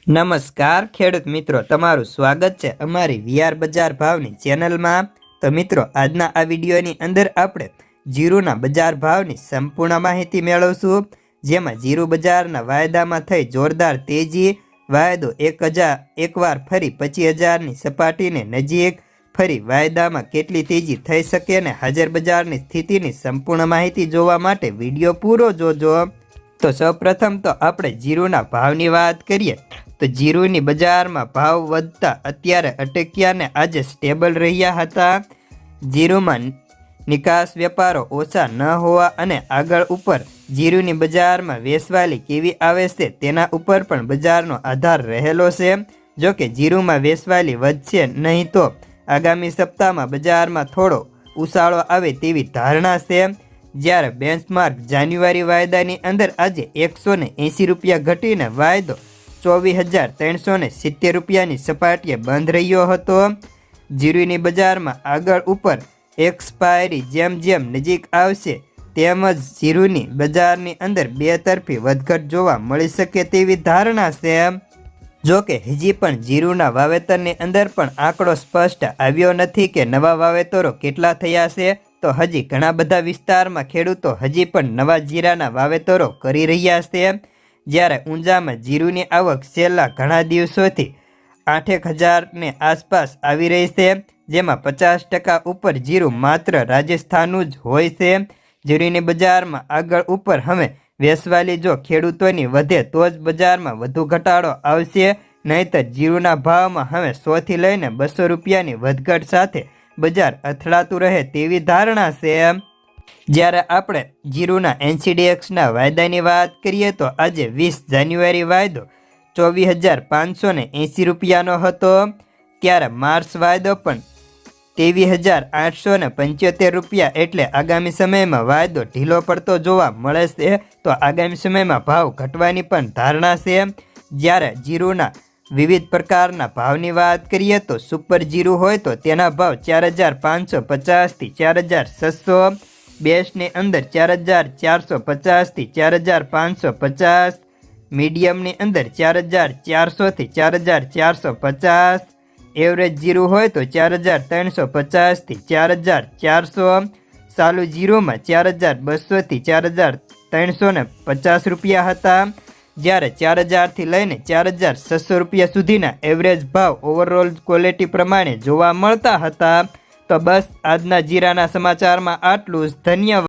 નમસ્કાર ખેડૂત મિત્રો, તમારું સ્વાગત છે અમારી વીઆર બજાર ભાવની ચેનલમાં। તો મિત્રો, આજના આ વિડીયોની અંદર આપણે જીરુના બજાર ભાવની સંપૂર્ણ માહિતી મેળવશું, જેમાં જીરુ બજારના વાયદામાં થઈ જોરદાર તેજી। વાયદો એકવાર ફરી 25,000ની સપાટીને નજીક, ફરી વાયદામાં કેટલી તેજી થઈ શકે ને હાજર બજારની સ્થિતિની સંપૂર્ણ માહિતી જોવા માટે વિડીયો પૂરો જોજો। તો સૌપ્રથમ તો આપણે જીરુના ભાવની વાત કરીએ તો જીરુની બજારમાં ભાવ વધતા અત્યારે અટક્યા ને આજે સ્ટેબલ રહ્યા હતા। જીરુમાં નિકાસ વેપારો ઓછા ન હોવા અને આગળ ઉપર જીરુની બજારમાં વેચવાલી કેવી આવે છે તેના ઉપર પણ બજારનો આધાર રહેલો છે। જો કે જીરુમાં વેચવાલી વધશે નહીં તો આગામી સપ્તાહમાં બજારમાં થોડો ઉછાળો આવે તેવી ધારણા છે। જ્યારે બેન્ચમાર્ક જાન્યુઆરી વાયદાની અંદર આજે 180 રૂપિયા ઘટીને વાયદો 24,370 રૂપિયાની સપાટીએ બંધ રહ્યો હતો। જીરુની બજારમાં આગળ ઉપર એક્સપાયરી જેમ જેમ નજીક આવશે તેમજ જીરુની બજારની અંદર બે તરફી વધઘટ જોવા મળી શકે તેવી ધારણા છે। જો કે હજી પણ જીરુના વાવેતરની અંદર પણ આંકડો સ્પષ્ટ આવ્યો નથી કે નવા વાવેતરો કેટલા થયા છે। તો હજી ઘણા બધા વિસ્તારમાં ખેડૂતો હજી પણ નવા જીરાના વાવેતરો કરી રહ્યા છે। જ્યારે ઊંઝામાં જીરુની આવક છેલ્લા ઘણા દિવસોથી 8,000ની આસપાસ આવી રહી છે, જેમાં 50% ઉપર જીરુ માત્ર રાજસ્થાનનું જ હોય છે। જીરુની બજારમાં આગળ ઉપર હવે વેચવાલી જો ખેડૂતોની વધે તો જ બજારમાં વધુ ઘટાડો આવશે, નહીંતર જીરુના ભાવમાં હવે 100થી લઈને 200 રૂપિયાની વધઘટ સાથે બજાર અથડાતું રહે તેવી ધારણા છે। જ્યારે આપણે જીરુના NCDXના વાયદાની વાત કરીએ તો આજે 20 જાન્યુઆરી વાયદો 24,580 રૂપિયાનો હતો, ત્યારે માર્ચ વાયદો પણ 23,875 રૂપિયા, એટલે આગામી સમયમાં વાયદો ઢીલો પડતો જોવા મળે છે। તો આગામી સમયમાં ભાવ ઘટવાની પણ ધારણા છે। જ્યારે જીરુના વિવિધ પ્રકારના ભાવની વાત કરીએ તો સુપર જીરુ હોય તો તેના ભાવ 4,550થી 4,600, બેસ્ટની અંદર 4,450થી 4,550, મીડિયમની અંદર 4,400થી 4,450, એવરેજ જીરુ હોય તો 4,350થી 4,400, ચાલુ જીરુમાં 4,200થી 4,350 રૂપિયા હતા। જ્યારે 4,000થી લઈને 4,600 રૂપિયા સુધીના એવરેજ ભાવ ઓવરઓલ ક્વોલિટી પ્રમાણે જોવા મળતા હતા। તો બસ આજના જીરાના સમાચારમાં આટલું જ। ધન્યવાદ।